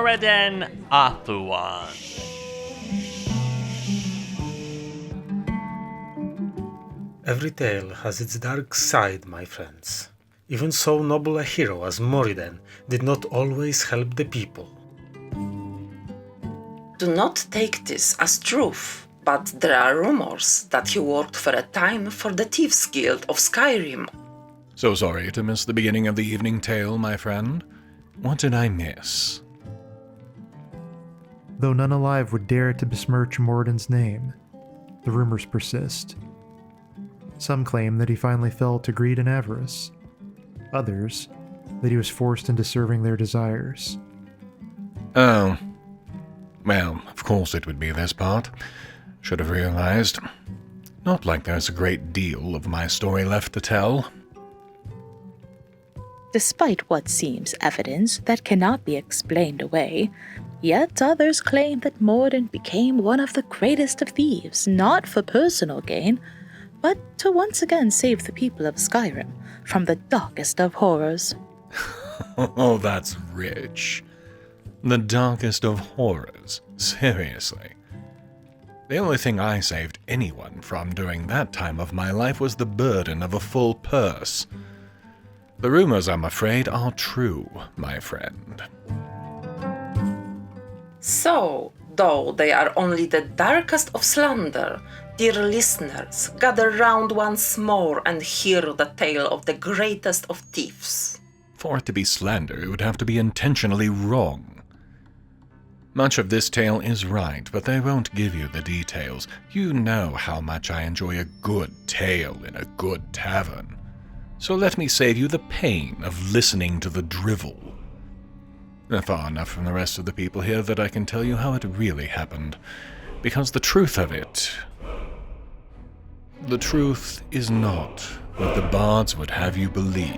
Moriden, Athluan. Every tale has its dark side, my friends. Even so noble a hero as Moriden did not always help the people. Do not take this as truth, but there are rumors that he worked for a time for the Thieves Guild of Skyrim. So sorry to miss the beginning of the evening tale, my friend. What did I miss? Though none alive would dare to besmirch Moriden's name, the rumors persist. Some claim that he finally fell to greed and avarice. Others, that he was forced into serving their desires. Oh. Well, of course it would be this part. Should have realized. Not like there's a great deal of my story left to tell. Despite what seems evidence that cannot be explained away, yet others claim that Moriden became one of the greatest of thieves, not for personal gain, but to once again save the people of Skyrim from the darkest of horrors. Oh, that's rich. The darkest of horrors. Seriously. The only thing I saved anyone from during that time of my life was the burden of a full purse. The rumors, I'm afraid, are true, my friend. So, though they are only the darkest of slander, dear listeners, gather round once more and hear the tale of the greatest of thieves. For it to be slander, it would have to be intentionally wrong. Much of this tale is right, but they won't give you the details. You know how much I enjoy a good tale in a good tavern. So let me save you the pain of listening to the drivel. Far enough from the rest of the people here that I can tell you how it really happened, because the truth of it... The truth is not what the bards would have you believe.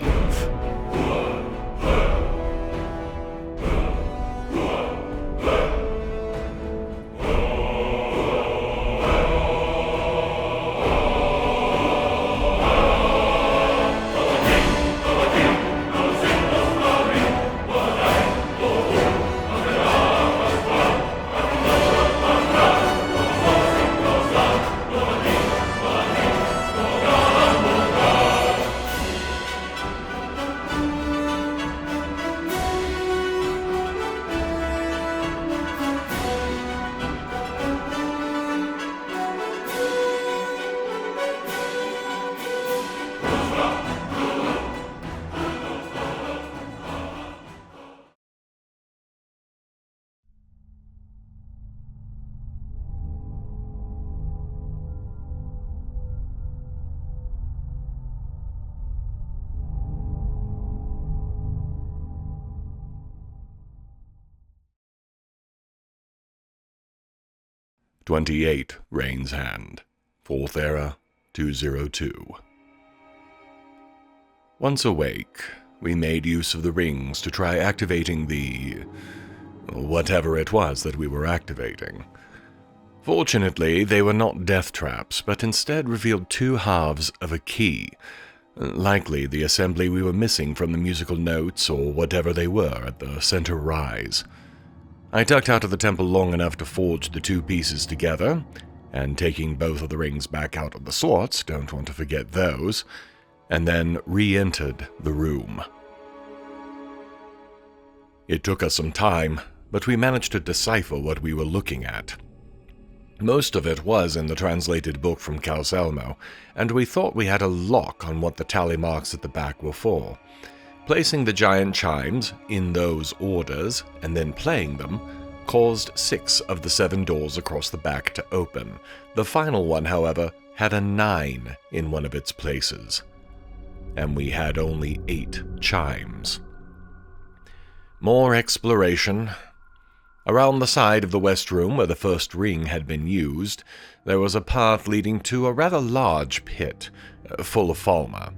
"28 Rain's Hand, 4th Era, 202. Once awake, we made use of the rings to try activating the... whatever it was that we were activating. Fortunately, they were not death traps, but instead revealed 2 halves of a key, likely the assembly we were missing from the musical notes or whatever they were at the center rise. I ducked out of the temple long enough to forge the 2 pieces together, and taking both of the rings back out of the slots, don't want to forget those, and then re-entered the room. It took us some time, but we managed to decipher what we were looking at. Most of it was in the translated book from Calselmo, and we thought we had a lock on what the tally marks at the back were for. Placing the giant chimes in those orders, and then playing them, caused 6 of the 7 doors across the back to open. The final one, however, had a 9 in one of its places. And we had only 8 chimes. More exploration. Around the side of the west room where the first ring had been used, there was a path leading to a rather large pit, full of Falmer.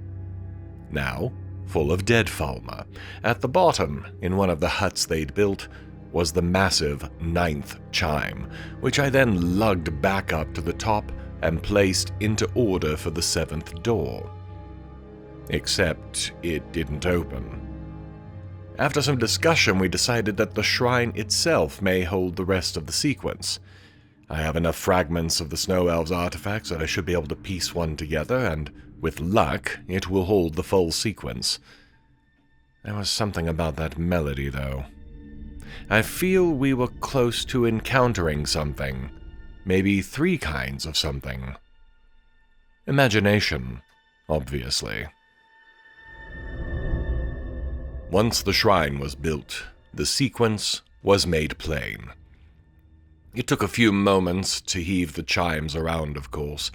Now, full of dead Falmer. At the bottom, in one of the huts they'd built, was the massive 9th chime, which I then lugged back up to the top and placed into order for the 7th door. Except it didn't open. After some discussion, we decided that the shrine itself may hold the rest of the sequence. I have enough fragments of the Snow Elves artifacts that I should be able to piece one together, and with luck, it will hold the full sequence. There was something about that melody, though. I feel we were close to encountering something. Maybe 3 kinds of something. Imagination, obviously. Once the shrine was built, the sequence was made plain. It took a few moments to heave the chimes around, of course,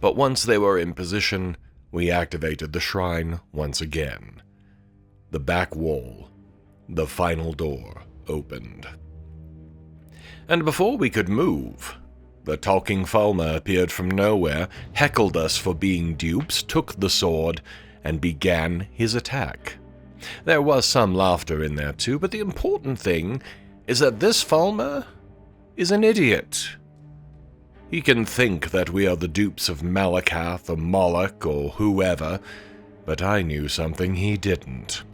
but once they were in position, we activated the shrine once again. The back wall, the final door, opened. And before we could move, the talking Falmer appeared from nowhere, heckled us for being dupes, took the sword, and began his attack. There was some laughter in there too, but the important thing is that this Falmer is an idiot. He can think that we are the dupes of Malakath or Moloch or whoever, but I knew something he didn't.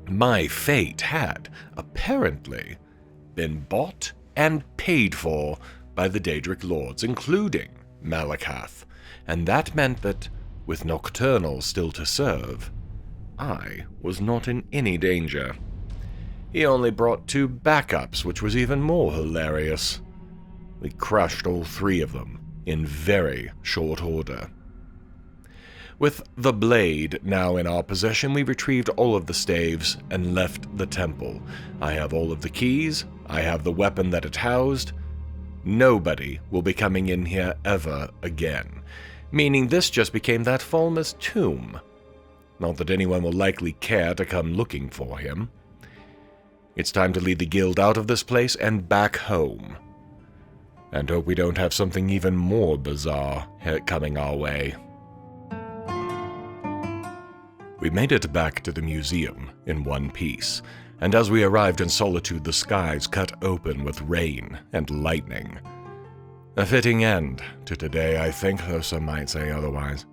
My fate had, apparently, been bought and paid for by the Daedric Lords, including Malakath, and that meant that, with Nocturnal still to serve, I was not in any danger. He only brought 2 backups, which was even more hilarious. We crushed all 3 of them in very short order. With the blade now in our possession, we retrieved all of the staves and left the temple. I have all of the keys, I have the weapon that it housed. Nobody will be coming in here ever again, meaning this just became that Falmer's tomb. Not that anyone will likely care to come looking for him. It's time to lead the guild out of this place and back home. And hope we don't have something even more bizarre coming our way. We made it back to the museum in one piece, and as we arrived in Solitude, the skies cut open with rain and lightning. A fitting end to today, I think, though some might say otherwise.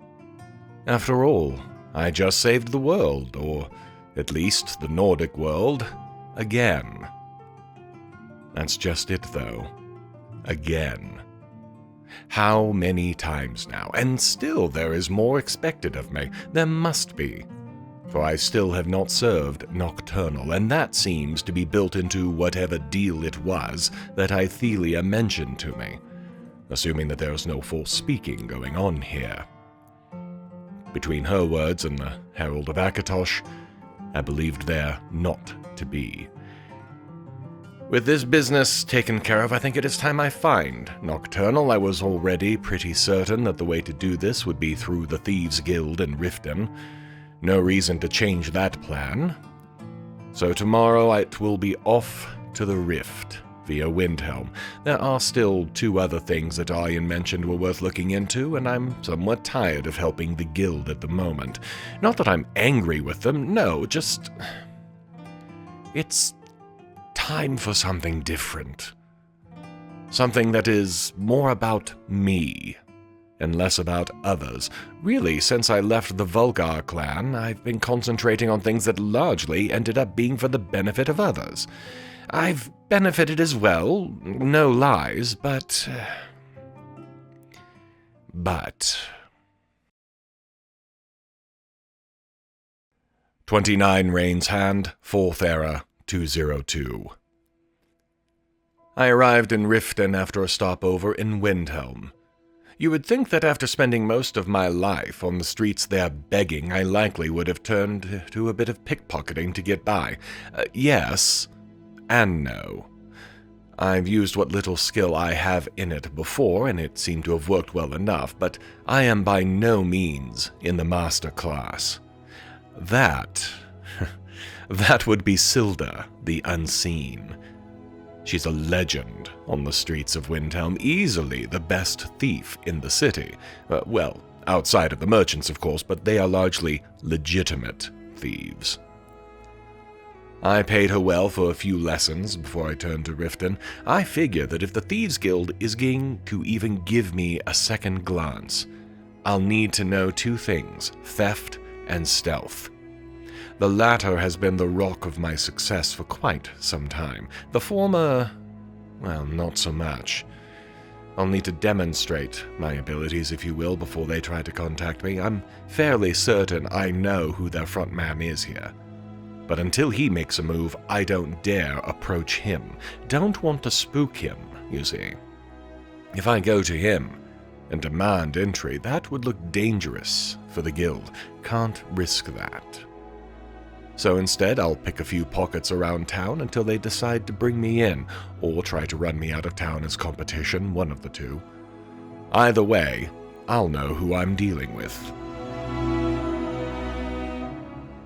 After all, I just saved the world, or at least the Nordic world, again. That's just it, though. Again. How many times now? And still there is more expected of me. There must be. For I still have not served Nocturnal, and that seems to be built into whatever deal it was that Ithelia mentioned to me, assuming that there is no false speaking going on here. Between her words and the Herald of Akatosh, I believed there not to be. With this business taken care of, I think it is time I find Nocturnal. I was already pretty certain that the way to do this would be through the Thieves Guild in Riften. No reason to change that plan. So tomorrow it will be off to the Rift via Windhelm. There are still 2 other things that Aryan mentioned were worth looking into, and I'm somewhat tired of helping the guild at the moment. Not that I'm angry with them, no, just... it's time for something different. Something that is more about me, and less about others. Really, since I left the Vulgar clan, I've been concentrating on things that largely ended up being for the benefit of others. I've benefited as well, no lies, but... 29 Rain's Hand, 4th Era, 202. I arrived in Riften after a stopover in Windhelm. You would think that after spending most of my life on the streets there begging, I likely would have turned to a bit of pickpocketing to get by. Yes, and no. I've used what little skill I have in it before, and it seemed to have worked well enough, but I am by no means in the master class. That would be Silda, the Unseen. She's a legend on the streets of Windhelm, easily the best thief in the city. Well, outside of the merchants, of course, but they are largely legitimate thieves. I paid her well for a few lessons before I turned to Riften. I figure that if the Thieves Guild is going to even give me a second glance, I'll need to know 2 things, theft and stealth. The latter has been the rock of my success for quite some time. The former, well, not so much. I'll need to demonstrate my abilities, if you will, before they try to contact me. I'm fairly certain I know who their front man is here. But until he makes a move, I don't dare approach him. Don't want to spook him, you see. If I go to him and demand entry, that would look dangerous for the guild. Can't risk that. So instead, I'll pick a few pockets around town until they decide to bring me in, or try to run me out of town as competition, one of the two. Either way, I'll know who I'm dealing with.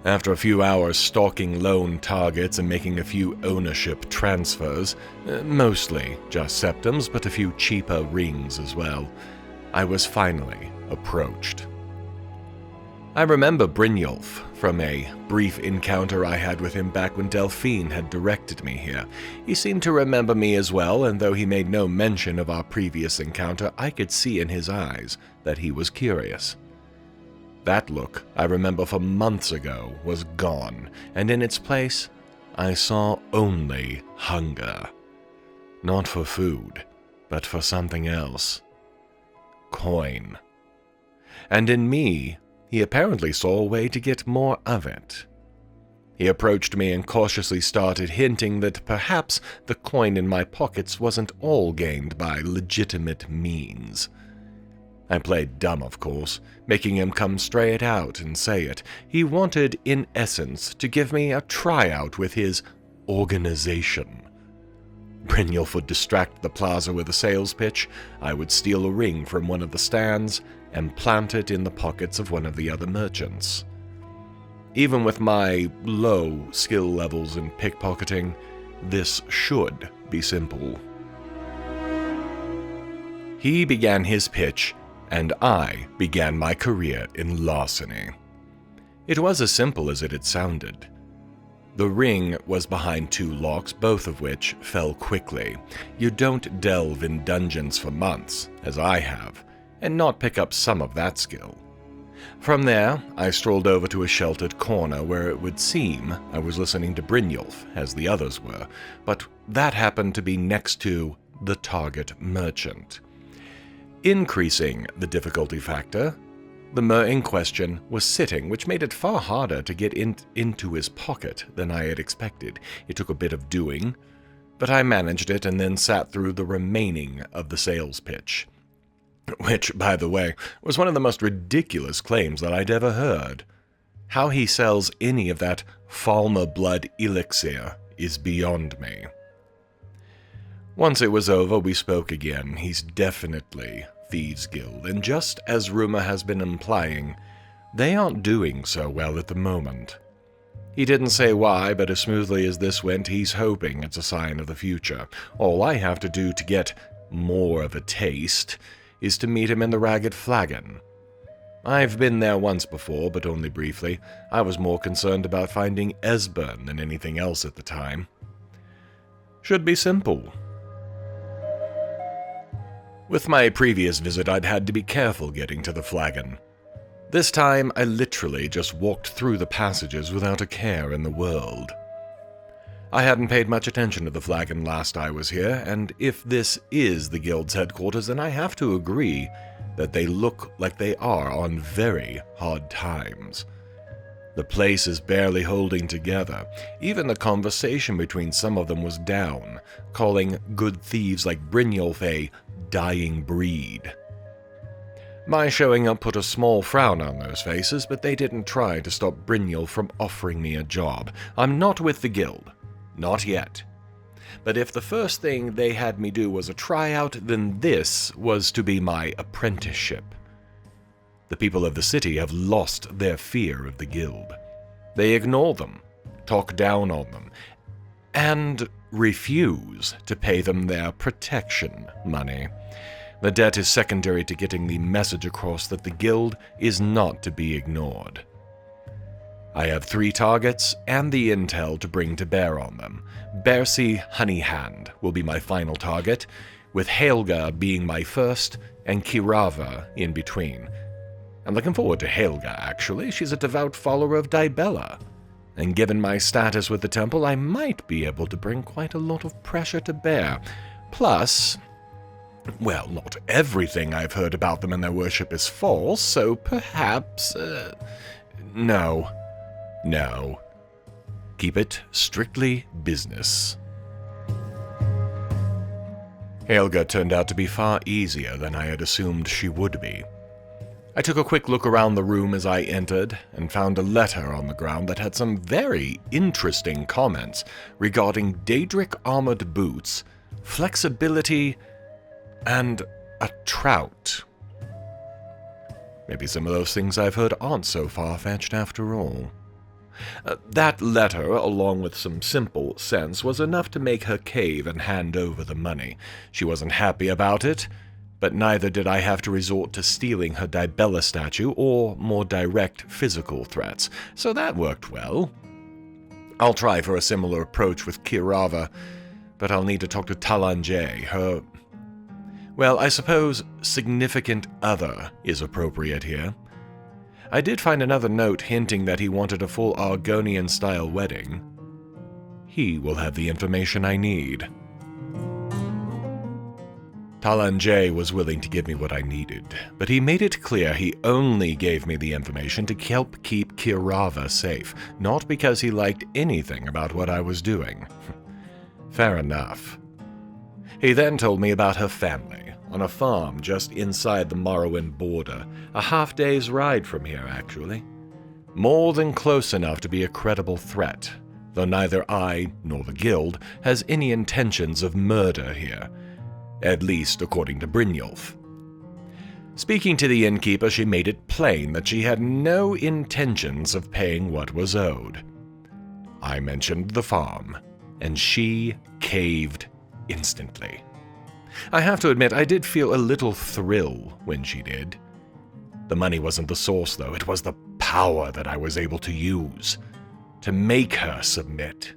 After a few hours stalking lone targets and making a few ownership transfers, mostly just septums, but a few cheaper rings as well, I was finally approached. I remember Brynjolf from a brief encounter I had with him back when Delphine had directed me here. He seemed to remember me as well, and though he made no mention of our previous encounter, I could see in his eyes that he was curious. That look, I remember from months ago, was gone, and in its place, I saw only hunger. Not for food, but for something else. Coin. And in me, he apparently saw a way to get more of it. He approached me and cautiously started hinting that perhaps the coin in my pockets wasn't all gained by legitimate means. I played dumb, of course, making him come straight out and say it. He wanted, in essence, to give me a tryout with his organization. Brynjolf would distract the plaza with a sales pitch. I would steal a ring from one of the stands and plant it in the pockets of one of the other merchants. Even with my low skill levels in pickpocketing, this should be simple. He began his pitch, and I began my career in larceny. It was as simple as it had sounded. The ring was behind two locks, both of which fell quickly. You don't delve in dungeons for months, as I have, and not pick up some of that skill. From there, I strolled over to a sheltered corner where it would seem I was listening to Brynjolf, as the others were, but that happened to be next to the target merchant. Increasing the difficulty factor, the mer in question was sitting, which made it far harder to get into his pocket than I had expected. It took a bit of doing, but I managed it and then sat through the remaining of the sales pitch. Which, by the way, was one of the most ridiculous claims that I'd ever heard. How he sells any of that Falmer blood elixir is beyond me. Once it was over, we spoke again. He's definitely Thieves Guild, and just as rumor has been implying, they aren't doing so well at the moment. He didn't say why, but as smoothly as this went, he's hoping it's a sign of the future. All I have to do to get more of a taste is to meet him in the Ragged Flagon. I've been there once before, but only briefly. I was more concerned about finding Esbern than anything else at the time. Should be simple. With my previous visit, I'd had to be careful getting to the flagon. This time, I literally just walked through the passages without a care in the world. I hadn't paid much attention to the flagon last I was here, and if this is the guild's headquarters, then I have to agree that they look like they are on very hard times. The place is barely holding together. Even the conversation between some of them was down, calling good thieves like Brynjolf a dying breed. My showing up put a small frown on those faces, but they didn't try to stop Brynjolf from offering me a job. I'm not with the guild. Not yet. But if the first thing they had me do was a tryout, then this was to be my apprenticeship. The people of the city have lost their fear of the guild. They ignore them, talk down on them, and refuse to pay them their protection money. The debt is secondary to getting the message across that the guild is not to be ignored. I have 3 targets and the intel to bring to bear on them. Bercy Honeyhand will be my final target, with Helga being my first and Kirava in between. I'm looking forward to Helga, actually. She's a devout follower of Dibella. and given my status with the temple, I might be able to bring quite a lot of pressure to bear. Plus, well, not everything I've heard about them and their worship is false, so perhaps... No. Keep it strictly business. Helga turned out to be far easier than I had assumed she would be. I took a quick look around the room as I entered and found a letter on the ground that had some very interesting comments regarding Daedric armored boots, flexibility, and a trout. Maybe some of those things I've heard aren't so far-fetched after all. That letter, along with some simple sense, was enough to make her cave and hand over the money. She wasn't happy about it, but neither did I have to resort to stealing her Dibella statue or more direct physical threats, so that worked well. I'll try for a similar approach with Kirava, but I'll need to talk to Talanjay, her... well, I suppose significant other is appropriate here. I did find another note hinting that he wanted a full Argonian-style wedding. He will have the information I need. Talanjay was willing to give me what I needed, but he made it clear he only gave me the information to help keep Kirava safe, not because he liked anything about what I was doing. Fair enough. He then told me about her family, on a farm just inside the Morrowind border, a half-day's ride from here, actually. More than close enough to be a credible threat, though neither I nor the guild has any intentions of murder here, at least according to Brynjolf. Speaking to the innkeeper, she made it plain that she had no intentions of paying what was owed. I mentioned the farm, and she caved instantly. I have to admit, I did feel a little thrill when she did. The money wasn't the source, though. It was the power that I was able to use to make her submit.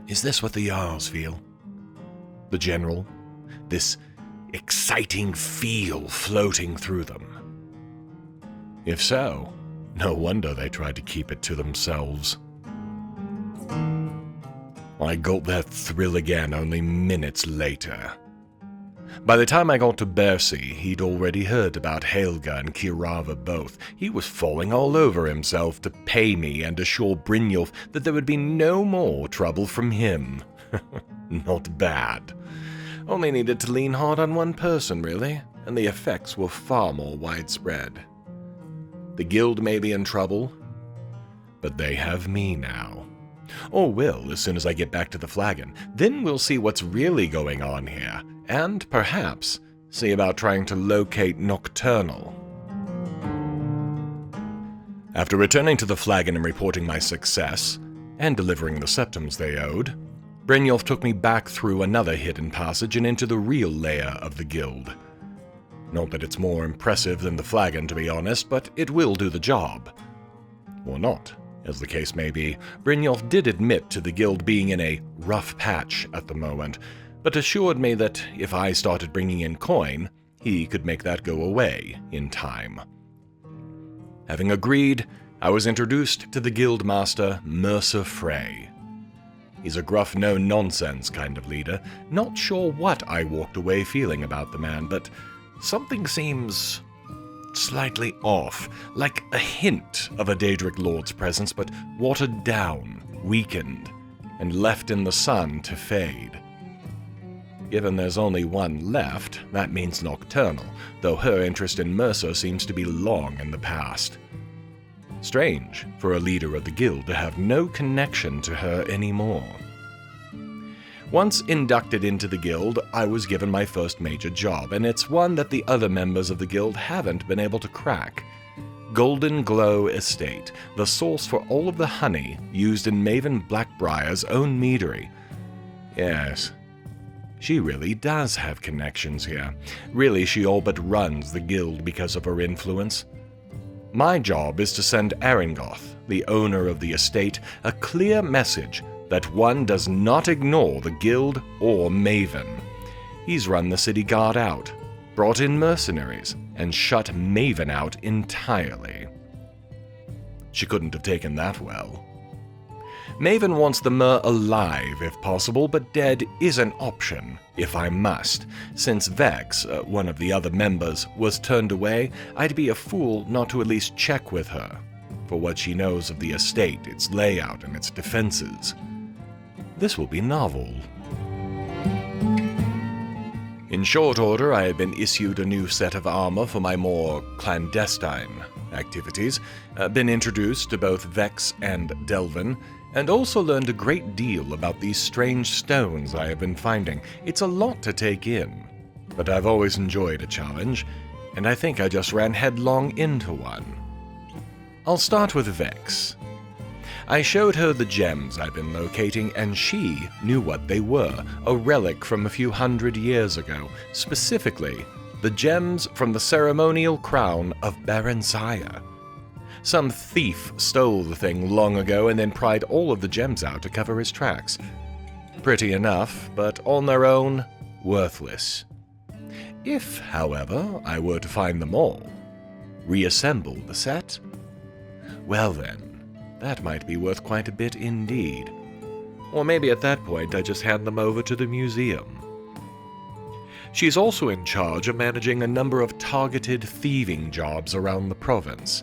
Is this what the Jarls feel? The General? This exciting feel floating through them? If so, no wonder they tried to keep it to themselves. I gulped that thrill again only minutes later. By the time I got to Bercy, he'd already heard about Helga and Kirava both. He was falling all over himself to pay me and assure Brynjolf that there would be no more trouble from him. Not bad. Only needed to lean hard on one person, really, and the effects were far more widespread. The guild may be in trouble, but they have me now. Or will, as soon as I get back to the flagon. Then we'll see what's really going on here, and perhaps see about trying to locate Nocturnal. After returning to the flagon and reporting my success, and delivering the septums they owed, Brynjolf took me back through another hidden passage and into the real lair of the guild. Not that it's more impressive than the flagon, to be honest, but it will do the job. Or not. As the case may be, Brynjolf did admit to the guild being in a rough patch at the moment, but assured me that if I started bringing in coin, he could make that go away in time. Having agreed, I was introduced to the guildmaster, Mercer Frey. He's a gruff, no-nonsense kind of leader. Not sure what I walked away feeling about the man, but something seems slightly off, like a hint of a Daedric Lord's presence, but watered down, weakened, and left in the sun to fade. Given there's only one left, that means Nocturnal, though her interest in Mercer seems to be long in the past. Strange for a leader of the guild to have no connection to her anymore. Once inducted into the guild, I was given my first major job, and it's one that the other members of the guild haven't been able to crack. Golden Glow Estate, the source for all of the honey used in Maven Blackbriar's own meadery. Yes, she really does have connections here. Really, she all but runs the guild because of her influence. My job is to send Aringoth, the owner of the estate, a clear message that one does not ignore the guild or Maven. He's run the city guard out, brought in mercenaries, and shut Maven out entirely. She couldn't have taken that well. Maven wants the Mer alive if possible, but dead is an option, if I must. Since Vex, one of the other members, was turned away, I'd be a fool not to at least check with her, for what she knows of the estate, its layout, and its defenses. This will be novel. In short order, I have been issued a new set of armor for my more clandestine activities, been introduced to both Vex and Delvin, and also learned a great deal about these strange stones I have been finding. It's a lot to take in, but I've always enjoyed a challenge, and I think I just ran headlong into one. I'll start with Vex. I showed her the gems I've been locating, and she knew what they were, a relic from a few hundred years ago, specifically the gems from the ceremonial crown of Baron Zaya. Some thief stole the thing long ago and then pried all of the gems out to cover his tracks. Pretty enough, but on their own, worthless. If, however, I were to find them all, reassemble the set, well then, that might be worth quite a bit indeed. Or maybe at that point I just hand them over to the museum. She's also in charge of managing a number of targeted thieving jobs around the province.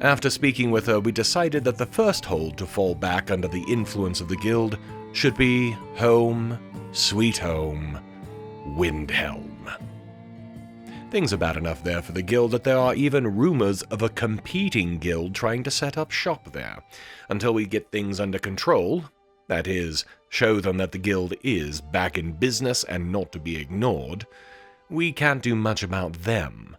After speaking with her, we decided that the first hold to fall back under the influence of the guild should be home, sweet home, Windhelm. Things are bad enough there for the guild that there are even rumors of a competing guild trying to set up shop there. Until we get things under control, that is, show them that the guild is back in business and not to be ignored, we can't do much about them.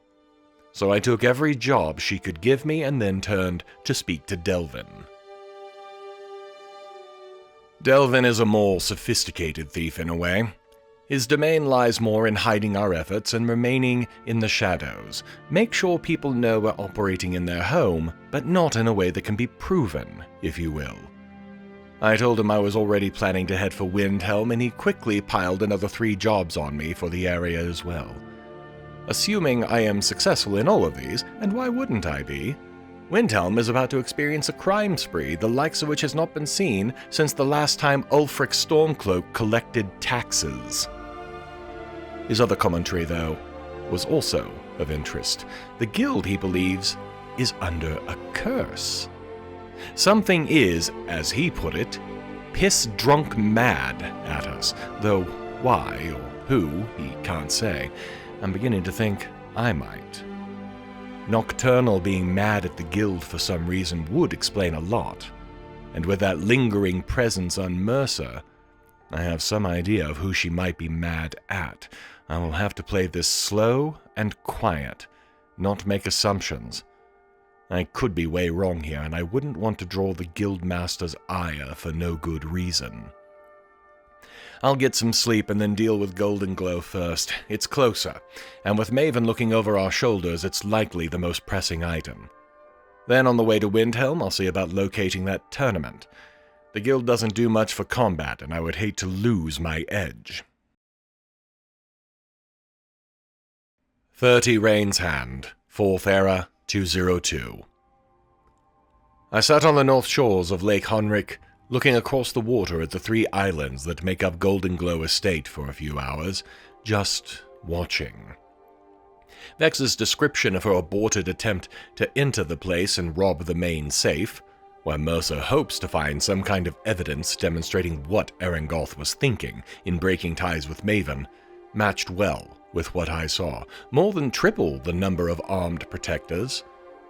So I took every job she could give me and then turned to speak to Delvin. Delvin is a more sophisticated thief in a way. His domain lies more in hiding our efforts and remaining in the shadows. Make sure people know we're operating in their home, but not in a way that can be proven, if you will. I told him I was already planning to head for Windhelm, and he quickly piled another 3 jobs on me for the area as well. Assuming I am successful in all of these, and why wouldn't I be? Windhelm is about to experience a crime spree, the likes of which has not been seen since the last time Ulfric Stormcloak collected taxes. His other commentary, though, was also of interest. The guild, he believes, is under a curse. Something is, as he put it, piss-drunk mad at us, though why or who he can't say. I'm beginning to think I might. Nocturnal being mad at the guild for some reason would explain a lot, and with that lingering presence on Mercer, I have some idea of who she might be mad at. I will have to play this slow and quiet, not make assumptions. I could be way wrong here, and I wouldn't want to draw the guildmaster's ire for no good reason. I'll get some sleep and then deal with Golden Glow first. It's closer, and with Maven looking over our shoulders, it's likely the most pressing item. Then on the way to Windhelm, I'll see about locating that tournament. The guild doesn't do much for combat, and I would hate to lose my edge. 30 Rain's Hand, 4th Era, 202. I sat on the north shores of Lake Honric, looking across the water at the 3 islands that make up Golden Glow Estate for a few hours, just watching. Vex's description of her aborted attempt to enter the place and rob the main safe, where Mercer hopes to find some kind of evidence demonstrating what Erengoth was thinking in breaking ties with Maven, matched well with what I saw. More than triple the number of armed protectors,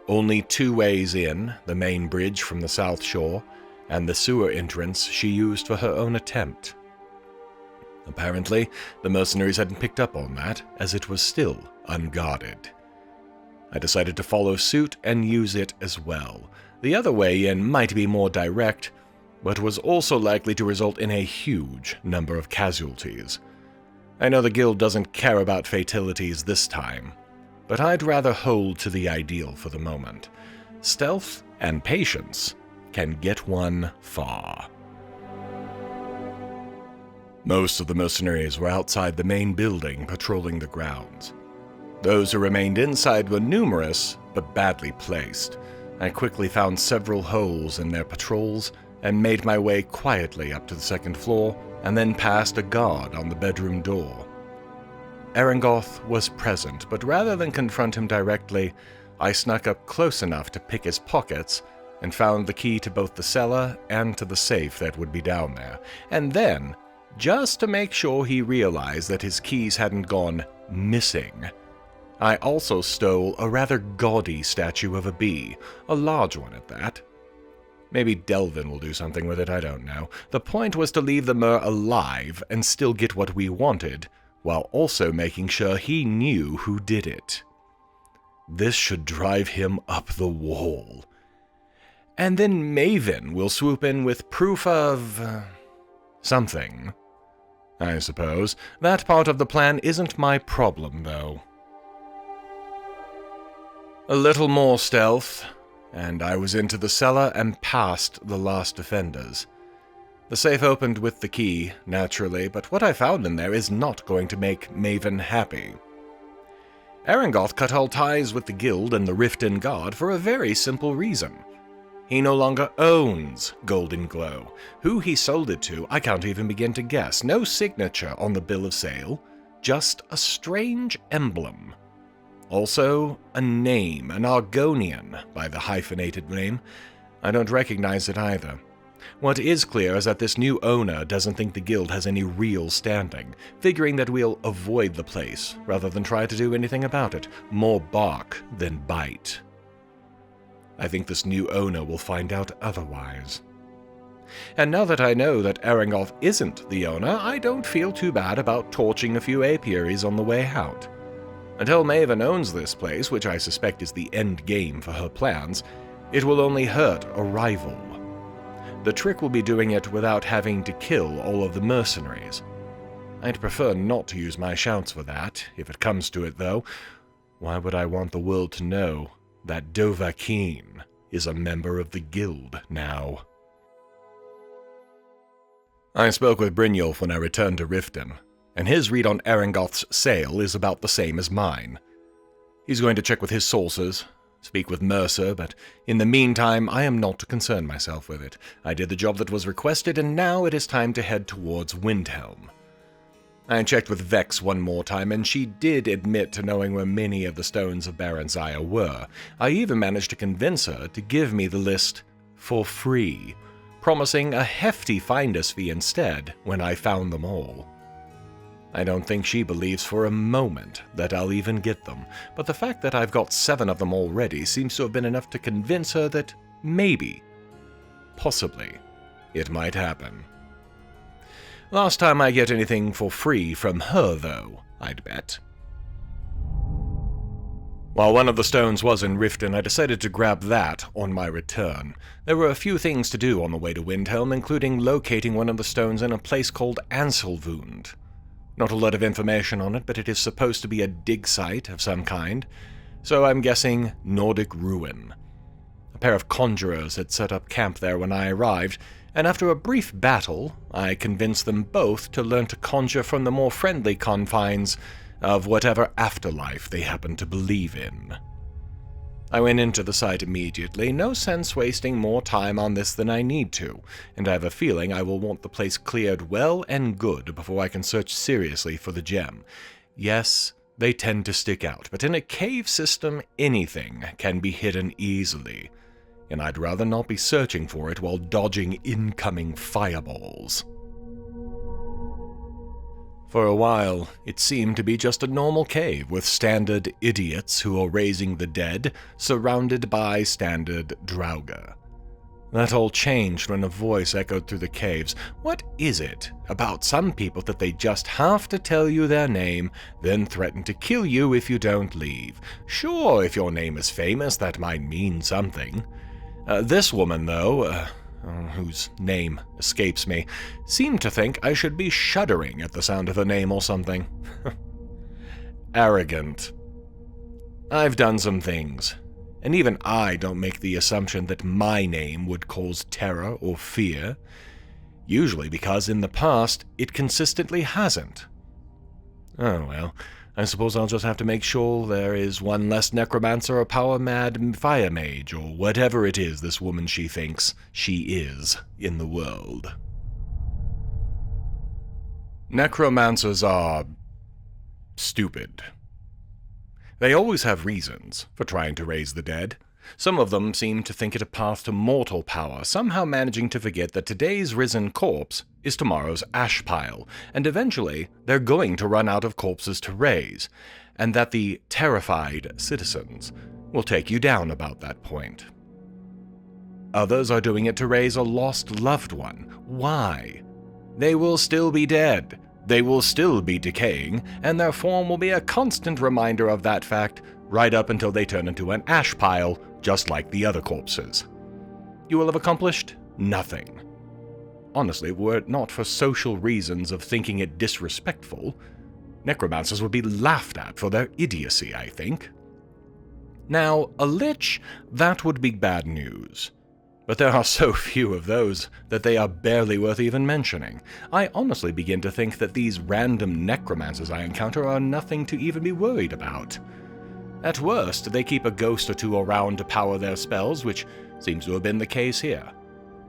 only 2 ways in, the main bridge from the south shore, and the sewer entrance she used for her own attempt. Apparently, the mercenaries hadn't picked up on that, as it was still unguarded. I decided to follow suit and use it as well. The other way in might be more direct, but was also likely to result in a huge number of casualties. I know the guild doesn't care about fatalities this time, but I'd rather hold to the ideal for the moment. Stealth and patience can get one far. Most of the mercenaries were outside the main building patrolling the grounds. Those who remained inside were numerous, but badly placed. I quickly found several holes in their patrols and made my way quietly up to the second floor, and then past a guard on the bedroom door. Erengoth was present, but rather than confront him directly, I snuck up close enough to pick his pockets and found the key to both the cellar and to the safe that would be down there. And then, just to make sure he realized that his keys hadn't gone missing, I also stole a rather gaudy statue of a bee, a large one at that. Maybe Delvin will do something with it, I don't know. The point was to leave the Mer alive and still get what we wanted, while also making sure he knew who did it. This should drive him up the wall. And then Maven will swoop in with proof of something. I suppose. That part of the plan isn't my problem, though. A little more stealth, and I was into the cellar and past the last defenders. The safe opened with the key, naturally, but what I found in there is not going to make Maven happy. Erengoth cut all ties with the guild and the Riften Guard for a very simple reason. He no longer owns Golden Glow. Who he sold it to, I can't even begin to guess. No signature on the bill of sale, just a strange emblem. Also, a name, an Argonian by the hyphenated name. I don't recognize it either. What is clear is that this new owner doesn't think the guild has any real standing, figuring that we'll avoid the place rather than try to do anything about it. More bark than bite. I think this new owner will find out otherwise. And now that I know that Erengoth isn't the owner, I don't feel too bad about torching a few apiaries on the way out. Until Maven owns this place, which I suspect is the end game for her plans, it will only hurt a rival. The trick will be doing it without having to kill all of the mercenaries. I'd prefer not to use my shouts for that, if it comes to it, though. Why would I want the world to know that Dovahkiin is a member of the guild now? I spoke with Brynjolf when I returned to Riften, and his read on Erengoth's sale is about the same as mine. He's going to check with his sources, speak with Mercer, but in the meantime I am not to concern myself with it. I did the job that was requested, and now it is time to head towards Windhelm. I checked with Vex one more time, and she did admit to knowing where many of the stones of Barenziah were. I even managed to convince her to give me the list for free, promising a hefty finder's fee instead when I found them all. I don't think she believes for a moment that I'll even get them, but the fact that I've got 7 of them already seems to have been enough to convince her that maybe, possibly, it might happen. Last time I get anything for free from her, though, I'd bet. While one of the stones was in Riften, I decided to grab that on my return. There were a few things to do on the way to Windhelm, including locating one of the stones in a place called Anselvund. Not a lot of information on it, but it is supposed to be a dig site of some kind, so I'm guessing Nordic ruin. A pair of conjurers had set up camp there when I arrived, and after a brief battle, I convinced them both to learn to conjure from the more friendly confines of whatever afterlife they happened to believe in. I went into the site immediately, no sense wasting more time on this than I need to, and I have a feeling I will want the place cleared well and good before I can search seriously for the gem. Yes, they tend to stick out, but in a cave system, anything can be hidden easily, and I'd rather not be searching for it while dodging incoming fireballs. For a while, it seemed to be just a normal cave with standard idiots who are raising the dead, surrounded by standard Draugr. That all changed when a voice echoed through the caves. What is it about some people that they just have to tell you their name, then threaten to kill you if you don't leave? Sure, if your name is famous, that might mean something. This woman, though, whose name escapes me, seemed to think I should be shuddering at the sound of her name or something. Arrogant. I've done some things, and even I don't make the assumption that my name would cause terror or fear, usually because in the past it consistently hasn't. Oh well, I suppose I'll just have to make sure there is one less necromancer or power-mad fire mage, or whatever it is this woman she thinks she is in the world. Necromancers are stupid. They always have reasons for trying to raise the dead. Some of them seem to think it a path to mortal power, somehow managing to forget that today's risen corpse is tomorrow's ash pile, and eventually they're going to run out of corpses to raise, and that the terrified citizens will take you down about that point. Others are doing it to raise a lost loved one. Why? They will still be dead. They will still be decaying, and their form will be a constant reminder of that fact right up until they turn into an ash pile, just like the other corpses. You will have accomplished nothing. Honestly, were it not for social reasons of thinking it disrespectful, necromancers would be laughed at for their idiocy, I think. Now, a lich, that would be bad news. But there are so few of those that they are barely worth even mentioning. I honestly begin to think that these random necromancers I encounter are nothing to even be worried about. At worst, they keep a ghost or two around to power their spells, which seems to have been the case here.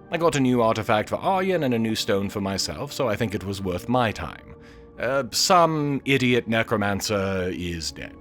I got a new artifact for Aryan and a new stone for myself, so I think it was worth my time. Some idiot necromancer is dead.